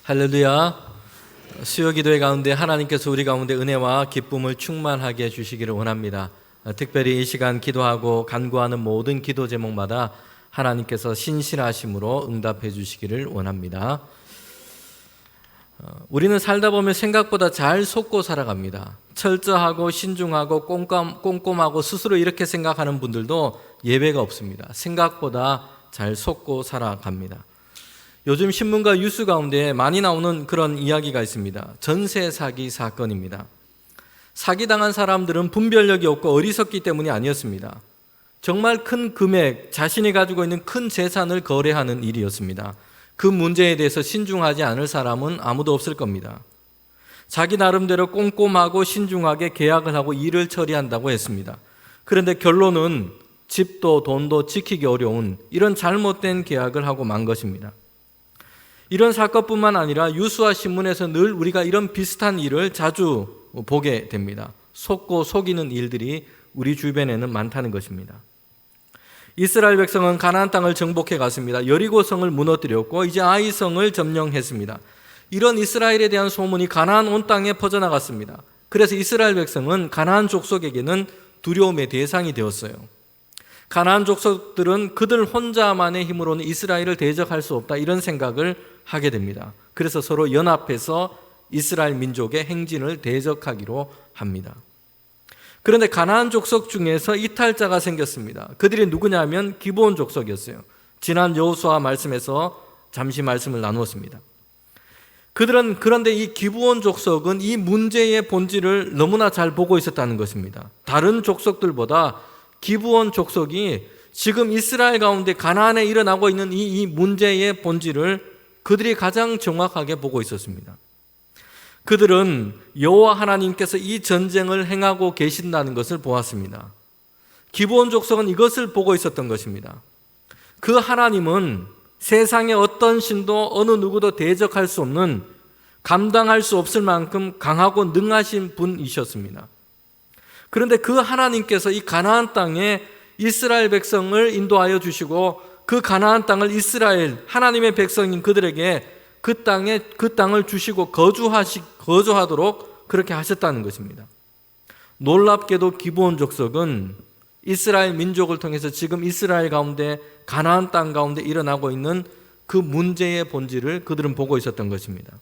할렐루야. 수요 기도회 가운데 하나님께서 우리 가운데 은혜와 기쁨을 충만하게 해주시기를 원합니다. 특별히 이 시간 기도하고 간구하는 모든 기도 제목마다 하나님께서 신실하심으로 응답해 주시기를 원합니다. 우리는 살다 보면 생각보다 잘 속고 살아갑니다. 철저하고 신중하고 꼼꼼하고 스스로 이렇게 생각하는 분들도 예외가 없습니다. 생각보다 잘 속고 살아갑니다. 요즘 신문과 뉴스 가운데 많이 나오는 그런 이야기가 있습니다. 전세 사기 사건입니다. 사기당한 사람들은 분별력이 없고 어리석기 때문이 아니었습니다. 정말 큰 금액, 자신이 가지고 있는 큰 재산을 거래하는 일이었습니다. 그 문제에 대해서 신중하지 않을 사람은 아무도 없을 겁니다. 자기 나름대로 꼼꼼하고 신중하게 계약을 하고 일을 처리한다고 했습니다. 그런데 결론은 집도 돈도 지키기 어려운 이런 잘못된 계약을 하고 만 것입니다. 이런 사건뿐만 아니라 뉴스와 신문에서 늘 우리가 이런 비슷한 일을 자주 보게 됩니다. 속고 속이는 일들이 우리 주변에는 많다는 것입니다. 이스라엘 백성은 가나안 땅을 정복해 갔습니다. 여리고성을 무너뜨렸고 이제 아이성을 점령했습니다. 이런 이스라엘에 대한 소문이 가나안 온 땅에 퍼져나갔습니다. 그래서 이스라엘 백성은 가나안 족속에게는 두려움의 대상이 되었어요. 가나안 족속들은 그들 혼자만의 힘으로는 이스라엘을 대적할 수 없다 이런 생각을 하게 됩니다. 그래서 서로 연합해서 이스라엘 민족의 행진을 대적하기로 합니다. 그런데 가나안 족속 중에서 이탈자가 생겼습니다. 그들이 누구냐면 기브온 족속이었어요. 지난 여호수아 말씀에서 잠시 말씀을 나누었습니다. 그들은 그런데 이 기브온 족속은 이 문제의 본질을 너무나 잘 보고 있었다는 것입니다. 다른 족속들보다 기브온 족속이 지금 이스라엘 가운데 가나안에 일어나고 있는 이 문제의 본질을 그들이 가장 정확하게 보고 있었습니다. 그들은 여호와 하나님께서 이 전쟁을 행하고 계신다는 것을 보았습니다. 기브온 족속은 이것을 보고 있었던 것입니다. 그 하나님은 세상의 어떤 신도 어느 누구도 대적할 수 없는, 감당할 수 없을 만큼 강하고 능하신 분이셨습니다. 그런데 그 하나님께서 이 가나안 땅에 이스라엘 백성을 인도하여 주시고 그 가나안 땅을 이스라엘 하나님의 백성인 그들에게 그 땅을 주시고 거주하도록 그렇게 하셨다는 것입니다. 놀랍게도 기브온 족속은 이스라엘 민족을 통해서 지금 이스라엘 가운데 가나안 땅 가운데 일어나고 있는 그 문제의 본질을 그들은 보고 있었던 것입니다.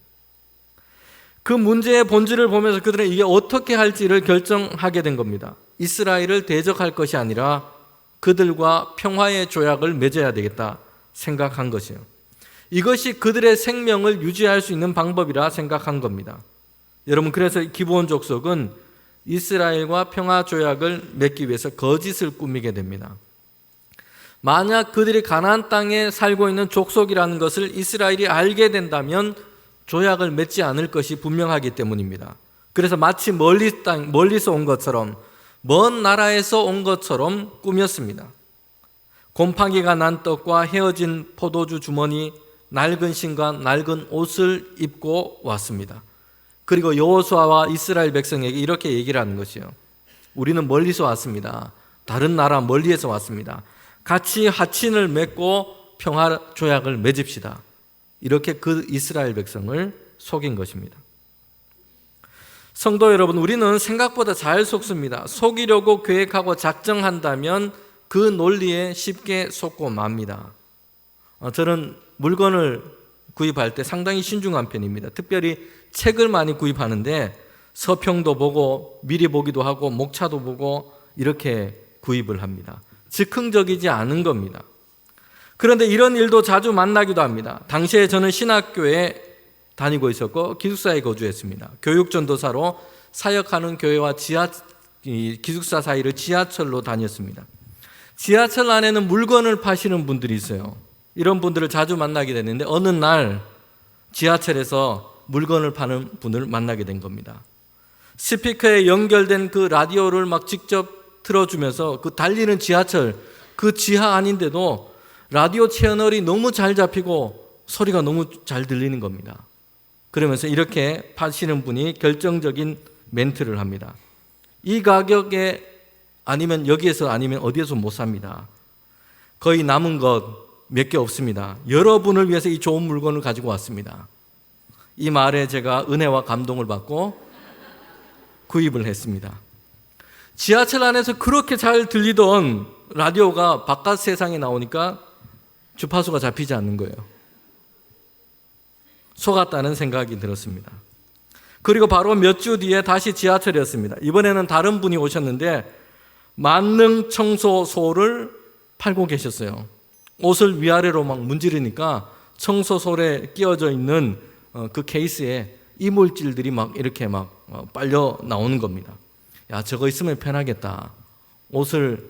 그 문제의 본질을 보면서 그들은 이게 어떻게 할지를 결정하게 된 겁니다. 이스라엘을 대적할 것이 아니라 그들과 평화의 조약을 맺어야 되겠다 생각한 것이에요. 이것이 그들의 생명을 유지할 수 있는 방법이라 생각한 겁니다. 여러분, 그래서 기브온 족속은 이스라엘과 평화 조약을 맺기 위해서 거짓을 꾸미게 됩니다. 만약 그들이 가나안 땅에 살고 있는 족속이라는 것을 이스라엘이 알게 된다면 조약을 맺지 않을 것이 분명하기 때문입니다. 그래서 마치 멀리서 온 것처럼, 먼 나라에서 온 것처럼 꾸몄습니다. 곰팡이가 난 떡과 헤어진 포도주 주머니, 낡은 신과 낡은 옷을 입고 왔습니다. 그리고 여호수아와 이스라엘 백성에게 이렇게 얘기를 하는 것이요. 우리는 멀리서 왔습니다. 다른 나라 멀리에서 왔습니다. 같이 하친을 맺고 평화 조약을 맺읍시다. 이렇게 그 이스라엘 백성을 속인 것입니다. 성도 여러분, 우리는 생각보다 잘 속습니다. 속이려고 계획하고 작정한다면 그 논리에 쉽게 속고 맙니다. 저는 물건을 구입할 때 상당히 신중한 편입니다. 특별히 책을 많이 구입하는데 서평도 보고 미리 보기도 하고 목차도 보고 이렇게 구입을 합니다. 즉흥적이지 않은 겁니다. 그런데 이런 일도 자주 만나기도 합니다. 당시에 저는 신학교에 다니고 있었고 기숙사에 거주했습니다. 교육전도사로 사역하는 교회와 기숙사 사이를 지하철로 다녔습니다. 지하철 안에는 물건을 파시는 분들이 있어요. 이런 분들을 자주 만나게 됐는데 어느 날 지하철에서 물건을 파는 분을 만나게 된 겁니다. 스피커에 연결된 그 라디오를 막 직접 틀어주면서 그 달리는 지하철, 그 지하 아닌데도 라디오 채널이 너무 잘 잡히고 소리가 너무 잘 들리는 겁니다. 그러면서 이렇게 파시는 분이 결정적인 멘트를 합니다. 이 가격에 아니면 여기에서 아니면 어디에서 못 삽니다. 거의 남은 것 몇 개 없습니다. 여러분을 위해서 이 좋은 물건을 가지고 왔습니다. 이 말에 제가 은혜와 감동을 받고 구입을 했습니다. 지하철 안에서 그렇게 잘 들리던 라디오가 바깥 세상에 나오니까 주파수가 잡히지 않는 거예요. 속았다는 생각이 들었습니다. 그리고 바로 몇 주 뒤에 다시 지하철이었습니다. 이번에는 다른 분이 오셨는데 만능 청소소를 팔고 계셨어요. 옷을 위아래로 막 문지르니까 청소솔에 끼워져 있는 그 케이스에 이물질들이 막 이렇게 막 빨려 나오는 겁니다. 야, 저거 있으면 편하겠다. 옷을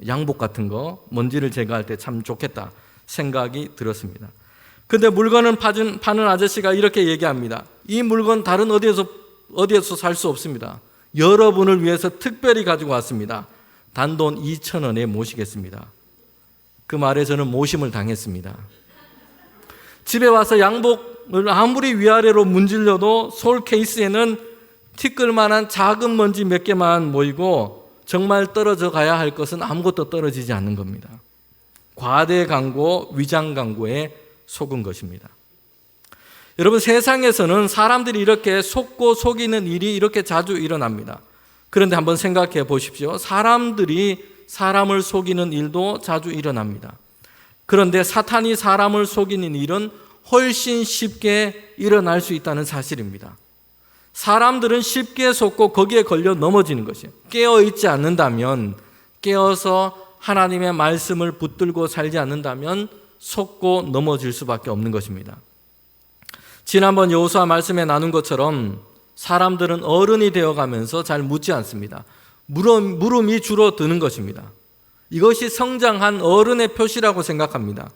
양복 같은 거 먼지를 제거할 때 참 좋겠다 생각이 들었습니다. 근데 물건을 파는 아저씨가 이렇게 얘기합니다. 이 물건 다른 어디에서 살 수 없습니다. 여러분을 위해서 특별히 가지고 왔습니다. 단돈 2,000원에 모시겠습니다. 그 말에 저는 모심을 당했습니다. 집에 와서 양복을 아무리 위아래로 문질러도 솔 케이스에는 티끌만한 작은 먼지 몇 개만 모이고 정말 떨어져 가야 할 것은 아무것도 떨어지지 않는 겁니다. 과대 광고, 위장 광고에 속은 것입니다. 여러분, 세상에서는 사람들이 이렇게 속고 속이는 일이 이렇게 자주 일어납니다. 그런데 한번 생각해 보십시오. 사람들이 사람을 속이는 일도 자주 일어납니다. 그런데 사탄이 사람을 속이는 일은 훨씬 쉽게 일어날 수 있다는 사실입니다. 사람들은 쉽게 속고 거기에 걸려 넘어지는 것이에요. 깨어있지 않는다면, 깨어서 하나님의 말씀을 붙들고 살지 않는다면 속고 넘어질 수밖에 없는 것입니다. 지난번 여호수아 말씀에 나눈 것처럼 사람들은 어른이 되어가면서 잘 묻지 않습니다. 물음이 줄어드는 것입니다. 이것이 성장한 어른의 표시라고 생각합니다.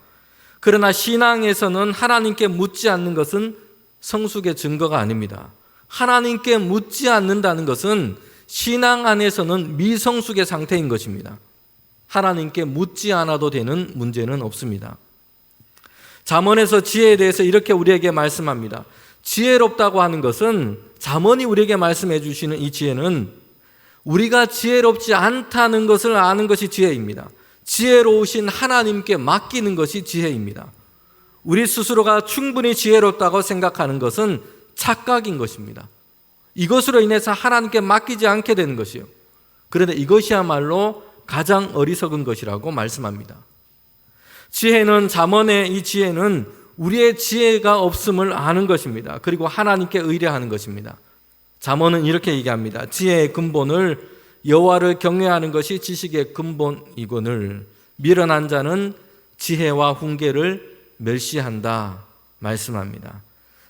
그러나 신앙에서는 하나님께 묻지 않는 것은 성숙의 증거가 아닙니다. 하나님께 묻지 않는다는 것은 신앙 안에서는 미성숙의 상태인 것입니다. 하나님께 묻지 않아도 되는 문제는 없습니다. 잠언에서 지혜에 대해서 이렇게 우리에게 말씀합니다. 지혜롭다고 하는 것은, 잠언이 우리에게 말씀해 주시는 이 지혜는 우리가 지혜롭지 않다는 것을 아는 것이 지혜입니다. 지혜로우신 하나님께 맡기는 것이 지혜입니다. 우리 스스로가 충분히 지혜롭다고 생각하는 것은 착각인 것입니다. 이것으로 인해서 하나님께 맡기지 않게 되는 것이요. 그런데 이것이야말로 가장 어리석은 것이라고 말씀합니다. 지혜는, 잠언의 이 지혜는 우리의 지혜가 없음을 아는 것입니다. 그리고 하나님께 의뢰하는 것입니다. 잠언은 이렇게 얘기합니다. 지혜의 근본을, 여호와를 경외하는 것이 지식의 근본이거늘 미련한 자는 지혜와 훈계를 멸시한다 말씀합니다.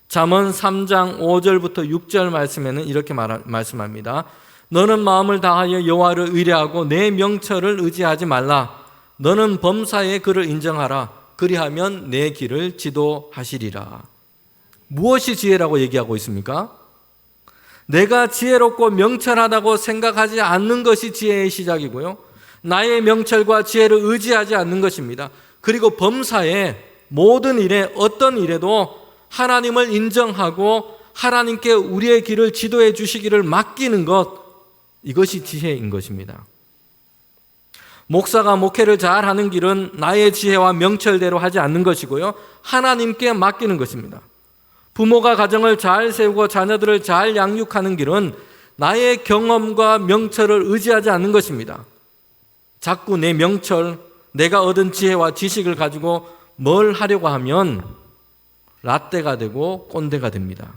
잠언 3장 5절부터 6절 말씀에는 이렇게 말씀합니다. 너는 마음을 다하여 여호와를 의뢰하고 내 명철을 의지하지 말라. 너는 범사에 그를 인정하라. 그리하면 내 길을 지도하시리라. 무엇이 지혜라고 얘기하고 있습니까? 내가 지혜롭고 명철하다고 생각하지 않는 것이 지혜의 시작이고요. 나의 명철과 지혜를 의지하지 않는 것입니다. 그리고 범사에 모든 일에, 어떤 일에도 하나님을 인정하고 하나님께 우리의 길을 지도해 주시기를 맡기는 것, 이것이 지혜인 것입니다. 목사가 목회를 잘하는 길은 나의 지혜와 명철대로 하지 않는 것이고요. 하나님께 맡기는 것입니다. 부모가 가정을 잘 세우고 자녀들을 잘 양육하는 길은 나의 경험과 명철을 의지하지 않는 것입니다. 자꾸 내 명철, 내가 얻은 지혜와 지식을 가지고 뭘 하려고 하면 라떼가 되고 꼰대가 됩니다.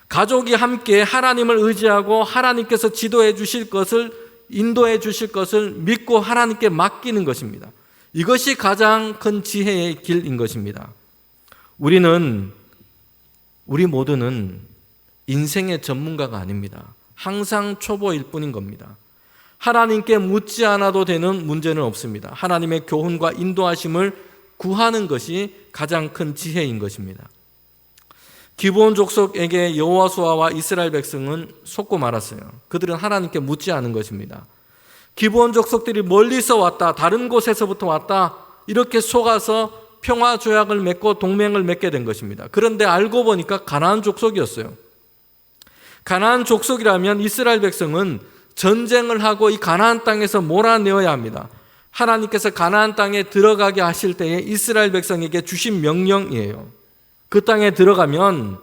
가족이 함께 하나님을 의지하고 하나님께서 지도해 주실 것을, 인도해 주실 것을 믿고 하나님께 맡기는 것입니다. 이것이 가장 큰 지혜의 길인 것입니다. 우리 모두는 인생의 전문가가 아닙니다. 항상 초보일 뿐인 겁니다. 하나님께 묻지 않아도 되는 문제는 없습니다. 하나님의 교훈과 인도하심을 구하는 것이 가장 큰 지혜인 것입니다. 기브온 족속에게 여호수아와 이스라엘 백성은 속고 말았어요. 그들은 하나님께 묻지 않은 것입니다. 기브온 족속들이 멀리서 왔다, 다른 곳에서부터 왔다, 이렇게 속아서 평화 조약을 맺고 동맹을 맺게 된 것입니다. 그런데 알고 보니까 가나안 족속이었어요. 가나안 족속이라면 이스라엘 백성은 전쟁을 하고 이 가나안 땅에서 몰아내어야 합니다. 하나님께서 가나안 땅에 들어가게 하실 때에 이스라엘 백성에게 주신 명령이에요. 그 땅에 들어가면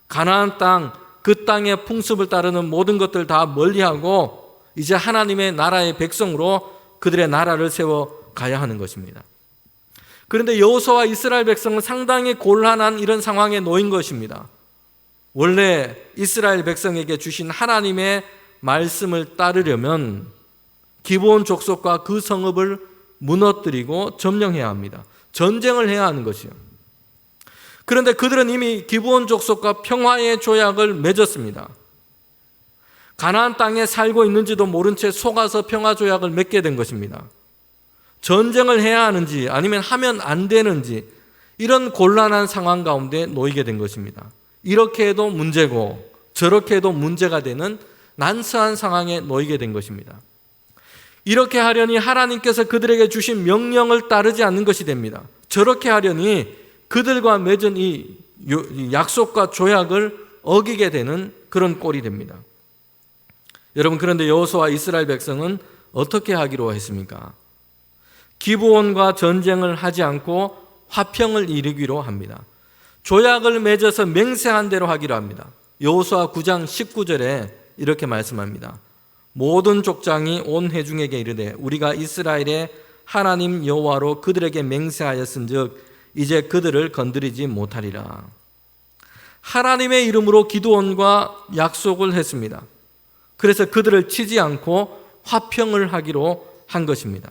가나안 땅, 그 땅의 풍습을 따르는 모든 것들 다 멀리하고 이제 하나님의 나라의 백성으로 그들의 나라를 세워 가야 하는 것입니다. 그런데 여호수아와 이스라엘 백성은 상당히 곤란한 이런 상황에 놓인 것입니다. 원래 이스라엘 백성에게 주신 하나님의 말씀을 따르려면 기브온 족속과 그 성읍을 무너뜨리고 점령해야 합니다. 전쟁을 해야 하는 것이요. 그런데 그들은 이미 기브온 족속과 평화의 조약을 맺었습니다. 가나안 땅에 살고 있는지도 모른 채 속아서 평화 조약을 맺게 된 것입니다. 전쟁을 해야 하는지 아니면 하면 안 되는지 이런 곤란한 상황 가운데 놓이게 된 것입니다. 이렇게 해도 문제고 저렇게 해도 문제가 되는 난처한 상황에 놓이게 된 것입니다. 이렇게 하려니 하나님께서 그들에게 주신 명령을 따르지 않는 것이 됩니다. 저렇게 하려니 그들과 맺은 이 약속과 조약을 어기게 되는 그런 꼴이 됩니다. 여러분, 그런데 여호수아와 이스라엘 백성은 어떻게 하기로 했습니까? 기브온과 전쟁을 하지 않고 화평을 이루기로 합니다. 조약을 맺어서 맹세한 대로 하기로 합니다. 여호수아 9장 19절에 이렇게 말씀합니다. 모든 족장이 온 회중에게 이르되 우리가 이스라엘의 하나님 여호와로 그들에게 맹세하였은즉 이제 그들을 건드리지 못하리라. 하나님의 이름으로 기드온과 약속을 했습니다. 그래서 그들을 치지 않고 화평을 하기로 한 것입니다.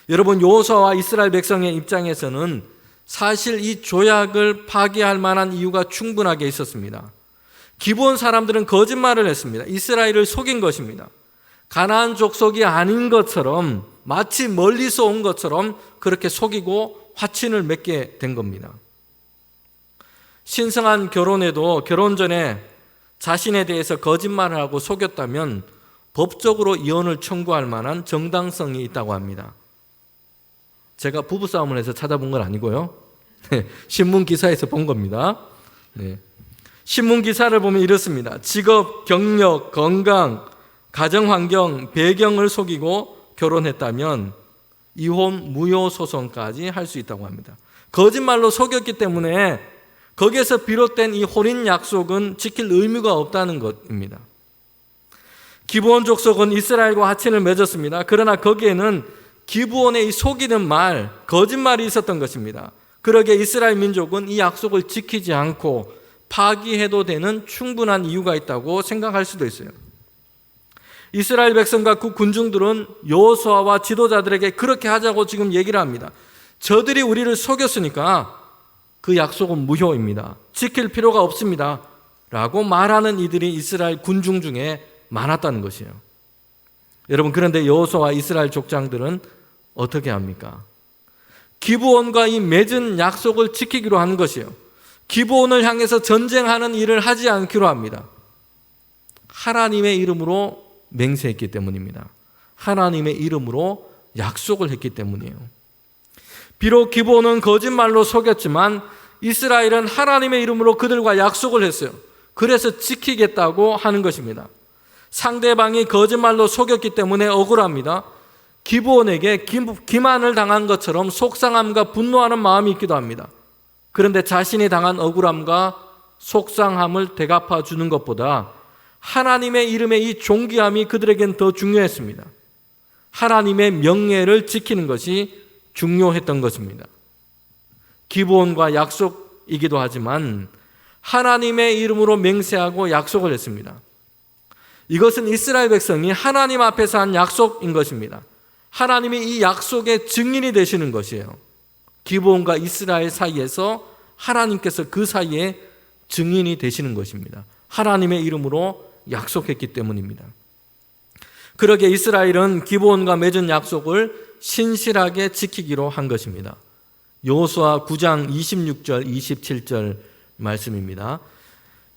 여러분, 여호수아와 이스라엘 백성의 입장에서는 사실 이 조약을 파기할 만한 이유가 충분하게 있었습니다. 기브온 사람들은 거짓말을 했습니다. 이스라엘을 속인 것입니다. 가나안 족속이 아닌 것처럼 마치 멀리서 온 것처럼 그렇게 속이고 화친을 맺게 된 겁니다. 신성한 결혼에도 결혼 전에 자신에 대해서 거짓말을 하고 속였다면 법적으로 이혼을 청구할 만한 정당성이 있다고 합니다. 제가 부부싸움을 해서 찾아본 건 아니고요. 신문 기사에서 본 겁니다. 네. 신문 기사를 보면 이렇습니다. 직업, 경력, 건강, 가정환경, 배경을 속이고 결혼했다면 이혼 무효 소송까지 할 수 있다고 합니다. 거짓말로 속였기 때문에 거기에서 비롯된 이 혼인 약속은 지킬 의무가 없다는 것입니다. 기브온 족속은 이스라엘과 화친을 맺었습니다. 그러나 거기에는 기브온의 이 속이는 말, 거짓말이 있었던 것입니다. 그러기에 이스라엘 민족은 이 약속을 지키지 않고 파기해도 되는 충분한 이유가 있다고 생각할 수도 있어요. 이스라엘 백성과 그 군중들은 여호수아와 지도자들에게 그렇게 하자고 지금 얘기를 합니다. 저들이 우리를 속였으니까 그 약속은 무효입니다. 지킬 필요가 없습니다. 라고 말하는 이들이 이스라엘 군중 중에 많았다는 것이에요. 여러분, 그런데 여호수아와 이스라엘 족장들은 어떻게 합니까? 기브온과 이 맺은 약속을 지키기로 하는 것이에요. 기브온을 향해서 전쟁하는 일을 하지 않기로 합니다. 하나님의 이름으로 맹세했기 때문입니다. 하나님의 이름으로 약속을 했기 때문이에요. 비록 기브온은 거짓말로 속였지만 이스라엘은 하나님의 이름으로 그들과 약속을 했어요. 그래서 지키겠다고 하는 것입니다. 상대방이 거짓말로 속였기 때문에 억울합니다. 기브온에게 기만을 당한 것처럼 속상함과 분노하는 마음이 있기도 합니다. 그런데 자신이 당한 억울함과 속상함을 되갚아 주는 것보다 하나님의 이름의 이 존귀함이 그들에겐 더 중요했습니다. 하나님의 명예를 지키는 것이 중요했던 것입니다. 기브온과 약속이기도 하지만 하나님의 이름으로 맹세하고 약속을 했습니다. 이것은 이스라엘 백성이 하나님 앞에서 한 약속인 것입니다. 하나님이 이 약속의 증인이 되시는 것이에요. 기브온과 이스라엘 사이에서 하나님께서 그 사이에 증인이 되시는 것입니다. 하나님의 이름으로 약속했기 때문입니다. 그러기에 이스라엘은 기브온과 맺은 약속을 신실하게 지키기로 한 것입니다. 여호수아 9장 26절 27절 말씀입니다.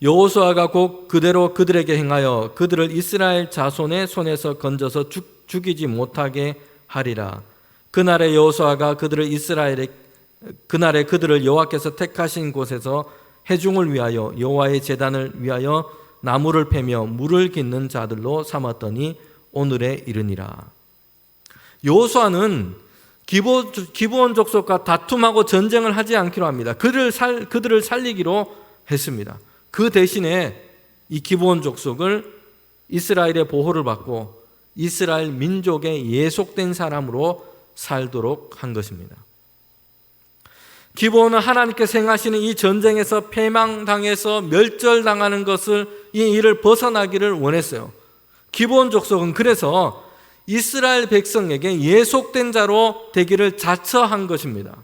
여호수아가 곧 그대로 그들에게 행하여 그들을 이스라엘 자손의 손에서 건져서 죽이지 못하게 하리라. 그날에 여호수아가 그날에 그들을 여호와께서 택하신 곳에서 회중을 위하여 여호와의 제단을 위하여 나무를 패며 물을 깃는 자들로 삼았더니 오늘에 이르니라. 여호수아는 기브온 족속과 다툼하고 전쟁을 하지 않기로 합니다. 그들을 살리기로 했습니다. 그 대신에 이 기브온 족속을 이스라엘의 보호를 받고 이스라엘 민족의 예속된 사람으로 살도록 한 것입니다. 기브온은 하나님께서 행하시는 이 전쟁에서 패망당해서 멸절당하는 것을, 이 일을 벗어나기를 원했어요. 기브온 족속은 그래서 이스라엘 백성에게 예속된 자로 되기를 자처한 것입니다.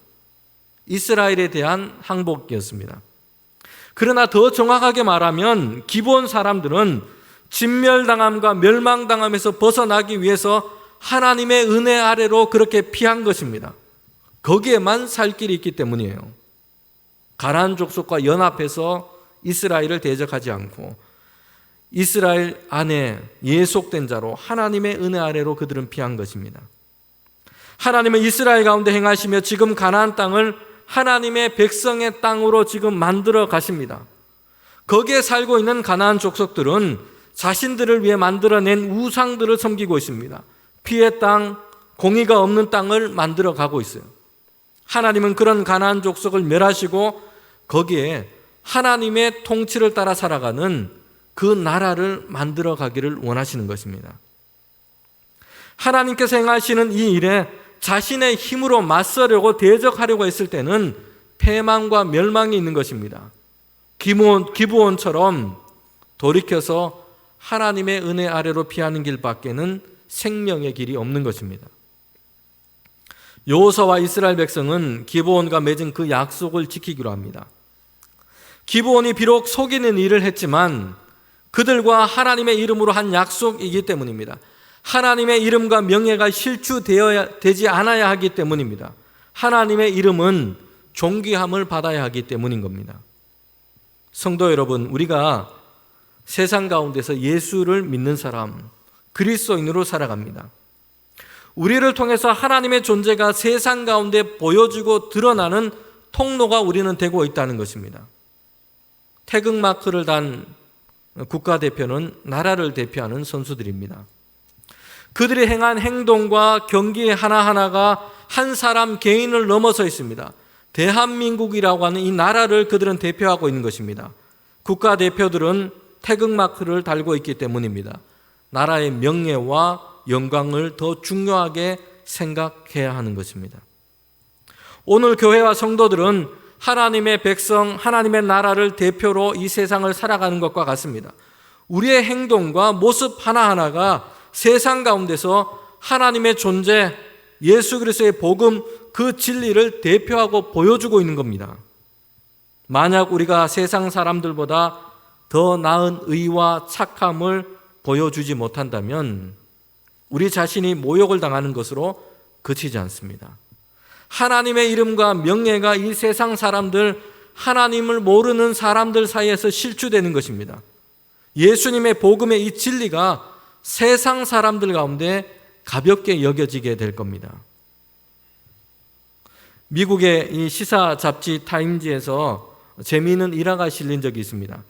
이스라엘에 대한 항복이었습니다. 그러나 더 정확하게 말하면 기브온 사람들은 진멸당함과 멸망당함에서 벗어나기 위해서 하나님의 은혜 아래로 그렇게 피한 것입니다. 거기에만 살 길이 있기 때문이에요. 가나안 족속과 연합해서 이스라엘을 대적하지 않고 이스라엘 안에 예속된 자로 하나님의 은혜 아래로 그들은 피한 것입니다. 하나님은 이스라엘 가운데 행하시며 지금 가나안 땅을 하나님의 백성의 땅으로 지금 만들어 가십니다. 거기에 살고 있는 가나안 족속들은 자신들을 위해 만들어낸 우상들을 섬기고 있습니다. 피의 땅, 공의가 없는 땅을 만들어 가고 있어요. 하나님은 그런 가나안 족속을 멸하시고 거기에 하나님의 통치를 따라 살아가는 그 나라를 만들어 가기를 원하시는 것입니다. 하나님께서 행하시는 이 일에 자신의 힘으로 맞서려고 대적하려고 했을 때는 패망과 멸망이 있는 것입니다. 기브온처럼 돌이켜서 하나님의 은혜 아래로 피하는 길밖에는 생명의 길이 없는 것입니다. 여호수아와 이스라엘 백성은 기브온과 맺은 그 약속을 지키기로 합니다. 기브온이 비록 속이는 일을 했지만 그들과 하나님의 이름으로 한 약속이기 때문입니다. 하나님의 이름과 명예가 실추되지 않아야 하기 때문입니다. 하나님의 이름은 존귀함을 받아야 하기 때문인 겁니다. 성도 여러분, 우리가 세상 가운데서 예수를 믿는 사람, 그리스도인으로 살아갑니다. 우리를 통해서 하나님의 존재가 세상 가운데 보여지고 드러나는 통로가 우리는 되고 있다는 것입니다. 태극마크를 단 국가대표는 나라를 대표하는 선수들입니다. 그들이 행한 행동과 경기 하나하나가 한 사람 개인을 넘어서 있습니다. 대한민국이라고 하는 이 나라를 그들은 대표하고 있는 것입니다. 국가대표들은 태극마크를 달고 있기 때문입니다. 나라의 명예와 영광을 더 중요하게 생각해야 하는 것입니다. 오늘 교회와 성도들은 하나님의 백성, 하나님의 나라를 대표로 이 세상을 살아가는 것과 같습니다. 우리의 행동과 모습 하나하나가 세상 가운데서 하나님의 존재, 예수 그리스도의 복음, 그 진리를 대표하고 보여주고 있는 겁니다. 만약 우리가 세상 사람들보다 더 나은 의와 착함을 보여주지 못한다면 우리 자신이 모욕을 당하는 것으로 그치지 않습니다. 하나님의 이름과 명예가 이 세상 사람들, 하나님을 모르는 사람들 사이에서 실추되는 것입니다. 예수님의 복음의 이 진리가 세상 사람들 가운데 가볍게 여겨지게 될 겁니다. 미국의 이 시사 잡지 타임지에서 재미있는 일화가 실린 적이 있습니다.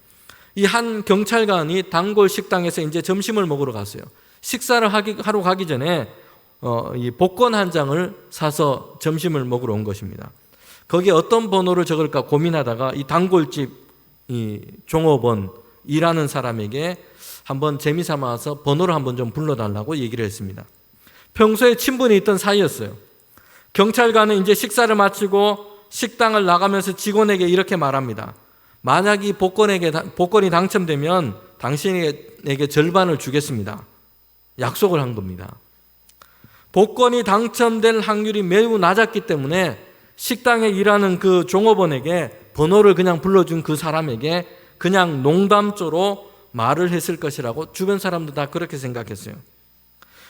이 한 경찰관이 단골 식당에서 이제 점심을 먹으러 갔어요. 식사를 하러 가기 전에 이 복권 한 장을 사서 점심을 먹으러 온 것입니다. 거기에 어떤 번호를 적을까 고민하다가 이 단골집 이 종업원 일하는 사람에게 한번 재미삼아서 번호를 한번 좀 불러달라고 얘기를 했습니다. 평소에 친분이 있던 사이였어요. 경찰관은 이제 식사를 마치고 식당을 나가면서 직원에게 이렇게 말합니다. 만약 이 복권이 당첨되면 당신에게 절반을 주겠습니다. 약속을 한 겁니다. 복권이 당첨될 확률이 매우 낮았기 때문에 식당에 일하는 그 종업원에게 번호를 그냥 불러준 그 사람에게 그냥 농담조로 말을 했을 것이라고 주변 사람도 다 그렇게 생각했어요.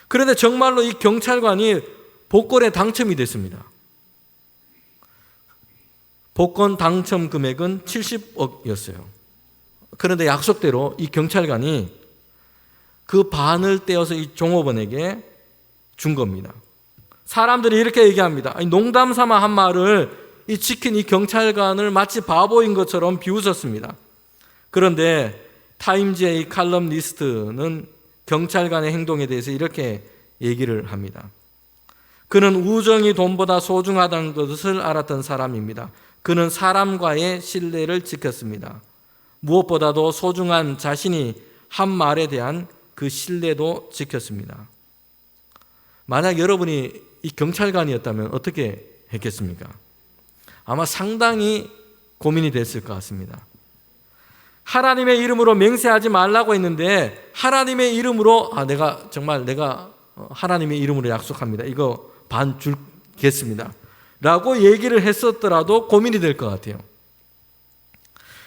그런데 정말로 이 경찰관이 복권에 당첨이 됐습니다. 복권 당첨 금액은 70억이었어요. 그런데 약속대로 이 경찰관이 그 반을 떼어서 이 종업원에게 준 겁니다. 사람들이 이렇게 얘기합니다. 농담 삼아 한 말을 지킨 이 경찰관을 마치 바보인 것처럼 비웃었습니다. 그런데 타임즈의 이 칼럼니스트는 경찰관의 행동에 대해서 이렇게 얘기를 합니다. 그는 우정이 돈보다 소중하다는 것을 알았던 사람입니다. 그는 사람과의 신뢰를 지켰습니다. 무엇보다도 소중한 자신이 한 말에 대한 그 신뢰도 지켰습니다. 만약 여러분이 이 경찰관이었다면 어떻게 했겠습니까? 아마 상당히 고민이 됐을 것 같습니다. 하나님의 이름으로 맹세하지 말라고 했는데 하나님의 이름으로 내가 하나님의 이름으로 약속합니다. 이거 반 줄겠습니다. 라고 얘기를 했었더라도 고민이 될 것 같아요.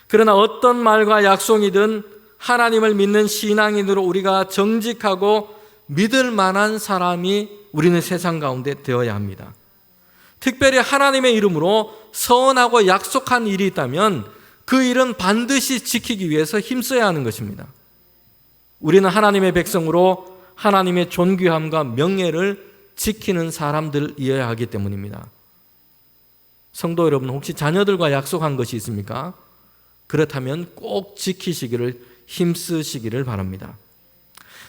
그러나 어떤 말과 약속이든 하나님을 믿는 신앙인으로 우리가 정직하고 믿을 만한 사람이 우리는 세상 가운데 되어야 합니다. 특별히 하나님의 이름으로 서원하고 약속한 일이 있다면 그 일은 반드시 지키기 위해서 힘써야 하는 것입니다. 우리는 하나님의 백성으로 하나님의 존귀함과 명예를 지키는 사람들이어야 하기 때문입니다. 성도 여러분, 혹시 자녀들과 약속한 것이 있습니까? 그렇다면 꼭 지키시기를 힘쓰시기를 바랍니다.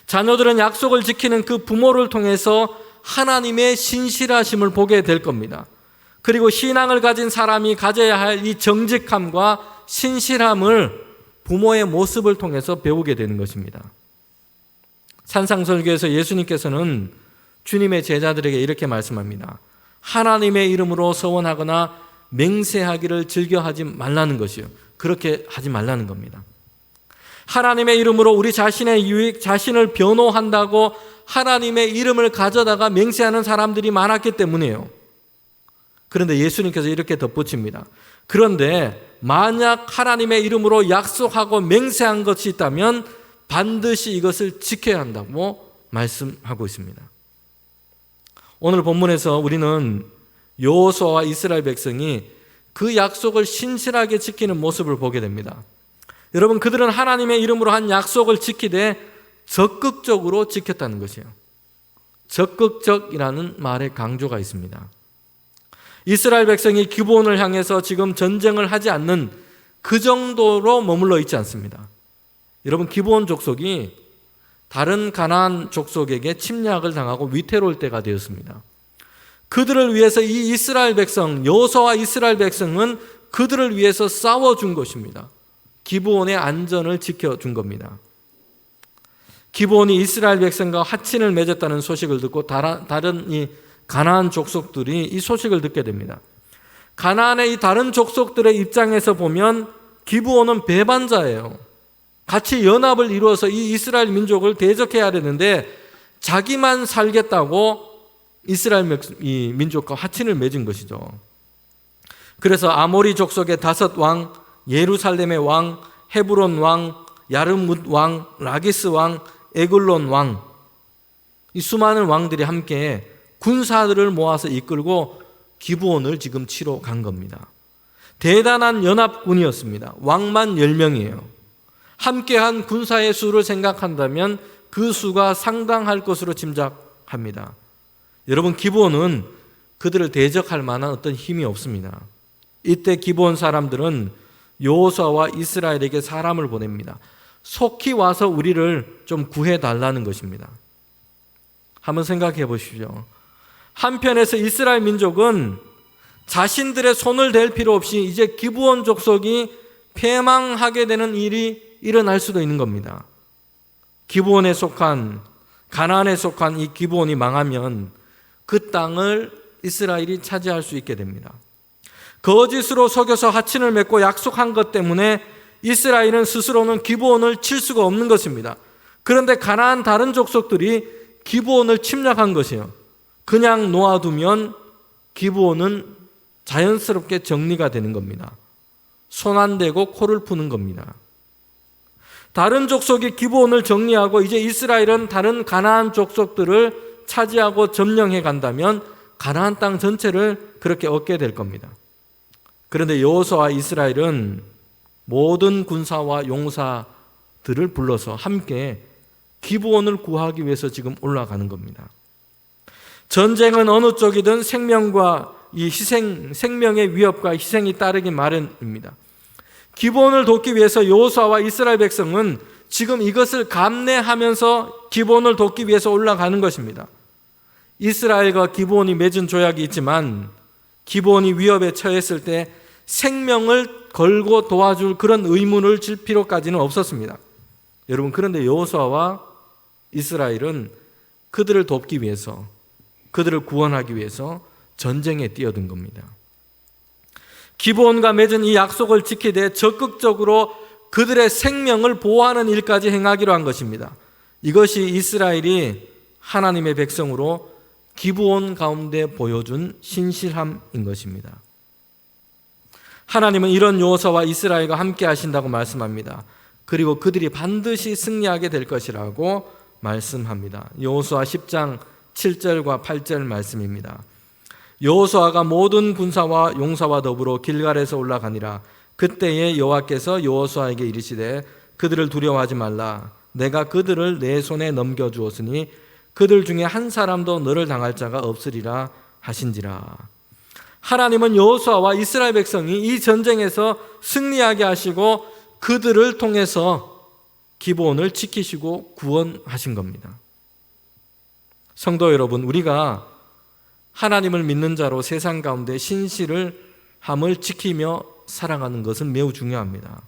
자녀들은 약속을 지키는 그 부모를 통해서 하나님의 신실하심을 보게 될 겁니다. 그리고 신앙을 가진 사람이 가져야 할 이 정직함과 신실함을 부모의 모습을 통해서 배우게 되는 것입니다. 산상설교에서 예수님께서는 주님의 제자들에게 이렇게 말씀합니다. 하나님의 이름으로 서원하거나 맹세하기를 즐겨하지 말라는 것이요. 그렇게 하지 말라는 겁니다. 하나님의 이름으로 우리 자신의 유익, 자신을 변호한다고 하나님의 이름을 가져다가 맹세하는 사람들이 많았기 때문이에요. 그런데 예수님께서 이렇게 덧붙입니다. 그런데 만약 하나님의 이름으로 약속하고 맹세한 것이 있다면 반드시 이것을 지켜야 한다고 말씀하고 있습니다. 오늘 본문에서 우리는 여호수아와 이스라엘 백성이 그 약속을 신실하게 지키는 모습을 보게 됩니다. 여러분, 그들은 하나님의 이름으로 한 약속을 지키되 적극적으로 지켰다는 것이에요. 적극적이라는 말에 강조가 있습니다. 이스라엘 백성이 기브온을 향해서 지금 전쟁을 하지 않는 그 정도로 머물러 있지 않습니다. 여러분, 기브온 족속이 다른 가나안 족속에게 침략을 당하고 위태로울 때가 되었습니다. 그들을 위해서 이 이스라엘 백성, 여호수아와 이스라엘 백성은 그들을 위해서 싸워준 것입니다. 기브온의 안전을 지켜준 겁니다. 기브온이 이스라엘 백성과 화친을 맺었다는 소식을 듣고 다른 이 가나안 족속들이 이 소식을 듣게 됩니다. 가나안의 이 다른 족속들의 입장에서 보면 기브온은 배반자예요. 같이 연합을 이루어서 이 이스라엘 민족을 대적해야 되는데 자기만 살겠다고 이스라엘 민족과 화친을 맺은 것이죠. 그래서 아모리 족속의 5왕, 예루살렘의 왕, 헤브론 왕, 야르뭇 왕, 라기스 왕, 에글론 왕, 이 수많은 왕들이 함께 군사들을 모아서 이끌고 기브온을 지금 치러 간 겁니다. 대단한 연합군이었습니다. 왕만 10명이에요. 함께한 군사의 수를 생각한다면 그 수가 상당할 것으로 짐작합니다. 여러분, 기브온은 그들을 대적할 만한 어떤 힘이 없습니다. 이때 기브온 사람들은 여호수아와 이스라엘에게 사람을 보냅니다. 속히 와서 우리를 좀 구해달라는 것입니다. 한번 생각해 보십시오. 한편에서 이스라엘 민족은 자신들의 손을 댈 필요 없이 이제 기브온 족속이 패망하게 되는 일이 일어날 수도 있는 겁니다. 기브온에 속한, 가나안에 속한 이 기브온이 망하면 그 땅을 이스라엘이 차지할 수 있게 됩니다. 거짓으로 속여서 화친을 맺고 약속한 것 때문에 이스라엘은 스스로는 기브온을 칠 수가 없는 것입니다. 그런데 가나안 다른 족속들이 기브온을 침략한 것이에요. 그냥 놓아두면 기브온은 자연스럽게 정리가 되는 겁니다. 손 안 대고 코를 푸는 겁니다. 다른 족속이 기브온을 정리하고 이제 이스라엘은 다른 가나안 족속들을 차지하고 점령해 간다면 가나안 땅 전체를 그렇게 얻게 될 겁니다. 그런데 여호수아와 이스라엘은 모든 군사와 용사들을 불러서 함께 기브온을 구하기 위해서 지금 올라가는 겁니다. 전쟁은 어느 쪽이든 생명과 이 생명의 위협과 희생이 따르기 마련입니다. 기브온을 돕기 위해서 여호수아와 이스라엘 백성은 지금 이것을 감내하면서 기브온을 돕기 위해서 올라가는 것입니다. 이스라엘과 기브온이 맺은 조약이 있지만 기브온이 위협에 처했을 때 생명을 걸고 도와줄 그런 의문을 질 필요까지는 없었습니다. 여러분, 그런데 여호수아와 이스라엘은 그들을 돕기 위해서, 그들을 구원하기 위해서 전쟁에 뛰어든 겁니다. 기브온과 맺은 이 약속을 지키되 적극적으로 그들의 생명을 보호하는 일까지 행하기로 한 것입니다. 이것이 이스라엘이 하나님의 백성으로 기브온 가운데 보여준 신실함인 것입니다. 하나님은 이런 여호수아와 이스라엘과 함께 하신다고 말씀합니다. 그리고 그들이 반드시 승리하게 될 것이라고 말씀합니다. 여호수아 10장 7절과 8절 말씀입니다. 여호수아가 모든 군사와 용사와 더불어 길갈에서 올라가니라. 그때에 여호와께서 여호수아에게 이르시되 그들을 두려워하지 말라. 내가 그들을 내 손에 넘겨주었으니 그들 중에 한 사람도 너를 당할 자가 없으리라 하신지라. 하나님은 여호수아와 이스라엘 백성이 이 전쟁에서 승리하게 하시고 그들을 통해서 기브온을 지키시고 구원하신 겁니다. 성도 여러분, 우리가 하나님을 믿는 자로 세상 가운데 신실함을 지키며 살아가는 것은 매우 중요합니다.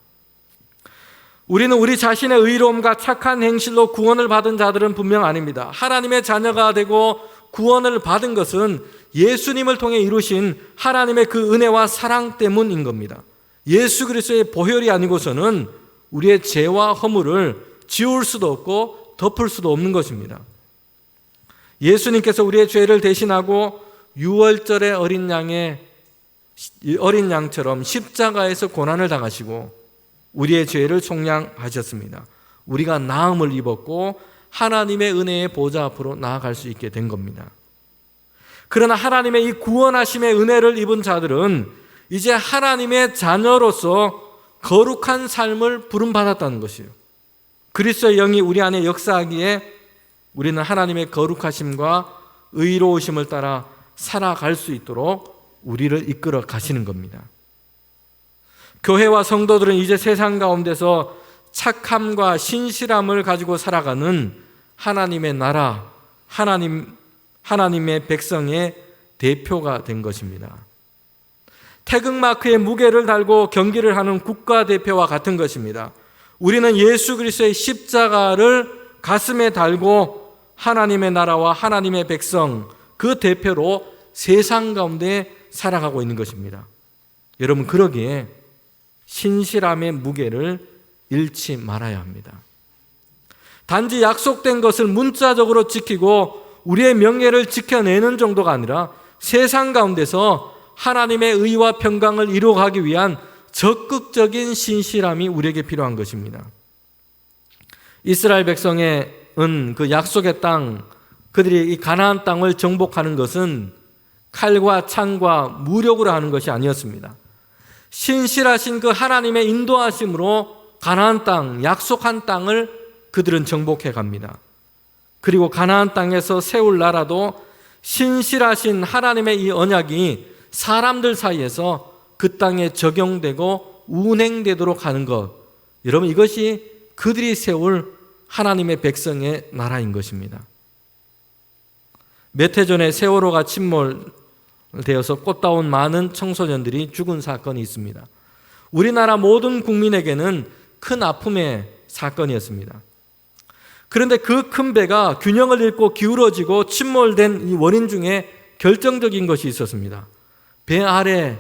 우리는 우리 자신의 의로움과 착한 행실로 구원을 받은 자들은 분명 아닙니다. 하나님의 자녀가 되고 구원을 받은 것은 예수님을 통해 이루신 하나님의 그 은혜와 사랑 때문인 겁니다. 예수 그리스도의 보혈이 아니고서는 우리의 죄와 허물을 지울 수도 없고 덮을 수도 없는 것입니다. 예수님께서 우리의 죄를 대신하고 유월절의 어린 양처럼 십자가에서 고난을 당하시고 우리의 죄를 속량하셨습니다. 우리가 나음을 입었고 하나님의 은혜의 보좌 앞으로 나아갈 수 있게 된 겁니다. 그러나 하나님의 이 구원하심의 은혜를 입은 자들은 이제 하나님의 자녀로서 거룩한 삶을 부름받았다는 것이에요. 그리스도의 영이 우리 안에 역사하기에 우리는 하나님의 거룩하심과 의로우심을 따라 살아갈 수 있도록 우리를 이끌어 가시는 겁니다. 교회와 성도들은 이제 세상 가운데서 착함과 신실함을 가지고 살아가는 하나님의 나라, 하나님의 백성의 대표가 된 것입니다. 태극마크의 무게를 달고 경기를 하는 국가대표와 같은 것입니다. 우리는 예수 그리스도의 십자가를 가슴에 달고 하나님의 나라와 하나님의 백성, 그 대표로 세상 가운데 살아가고 있는 것입니다. 여러분, 그러기에 신실함의 무게를 잃지 말아야 합니다. 단지 약속된 것을 문자적으로 지키고 우리의 명예를 지켜내는 정도가 아니라 세상 가운데서 하나님의 의와 평강을 이루어가기 위한 적극적인 신실함이 우리에게 필요한 것입니다. 이스라엘 백성의 그 약속의 땅, 그들이 이 가나안 땅을 정복하는 것은 칼과 창과 무력으로 하는 것이 아니었습니다. 신실하신 그 하나님의 인도하심으로 가나안 땅, 약속한 땅을 그들은 정복해 갑니다. 그리고 가나안 땅에서 세울 나라도 신실하신 하나님의 이 언약이 사람들 사이에서 그 땅에 적용되고 운행되도록 하는 것, 여러분, 이것이 그들이 세울 하나님의 백성의 나라인 것입니다. 몇 해 전에 세월호가 침몰되어서 꽃다운 많은 청소년들이 죽은 사건이 있습니다. 우리나라 모든 국민에게는 큰 아픔의 사건이었습니다. 그런데 그 큰 배가 균형을 잃고 기울어지고 침몰된 이 원인 중에 결정적인 것이 있었습니다. 배 아래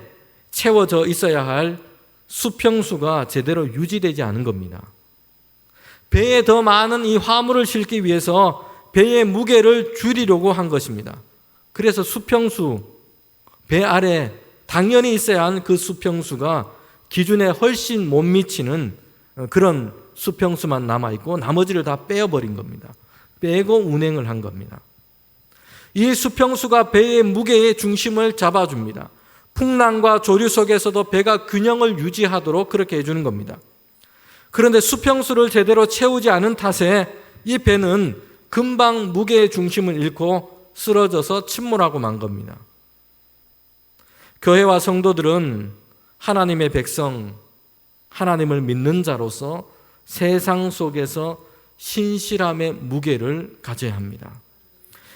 채워져 있어야 할 수평수가 제대로 유지되지 않은 겁니다. 배에 더 많은 이 화물을 싣기 위해서 배의 무게를 줄이려고 한 것입니다. 그래서 수평수, 배 아래 당연히 있어야 한 그 수평수가 기준에 훨씬 못 미치는 그런 수평수만 남아있고 나머지를 다 빼어버린 겁니다. 빼고 운행을 한 겁니다. 이 수평수가 배의 무게의 중심을 잡아줍니다. 풍랑과 조류 속에서도 배가 균형을 유지하도록 그렇게 해주는 겁니다. 그런데 수평수를 제대로 채우지 않은 탓에 이 배는 금방 무게의 중심을 잃고 쓰러져서 침몰하고 만 겁니다. 교회와 성도들은 하나님의 백성, 하나님을 믿는 자로서 세상 속에서 신실함의 무게를 가져야 합니다.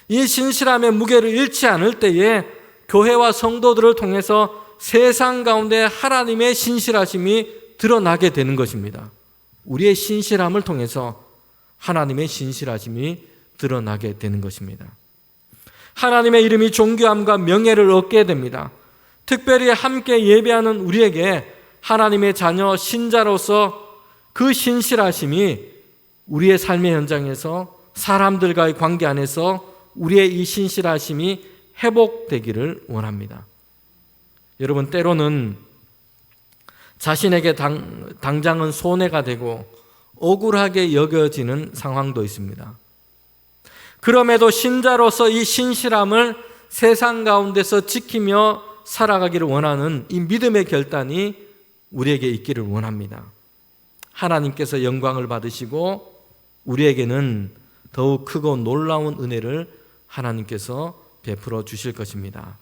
이 신실함의 무게를 잃지 않을 때에 교회와 성도들을 통해서 세상 가운데 하나님의 신실하심이 드러나게 되는 것입니다. 우리의 신실함을 통해서 하나님의 신실하심이 드러나게 되는 것입니다. 하나님의 이름이 존귀함과 명예를 얻게 됩니다. 특별히 함께 예배하는 우리에게 하나님의 자녀 신자로서 그 신실하심이 우리의 삶의 현장에서 사람들과의 관계 안에서 우리의 이 신실하심이 회복되기를 원합니다. 여러분, 때로는 자신에게 당장은 손해가 되고 억울하게 여겨지는 상황도 있습니다. 그럼에도 신자로서 이 신실함을 세상 가운데서 지키며 살아가기를 원하는 이 믿음의 결단이 우리에게 있기를 원합니다. 하나님께서 영광을 받으시고 우리에게는 더욱 크고 놀라운 은혜를 하나님께서 베풀어 주실 것입니다.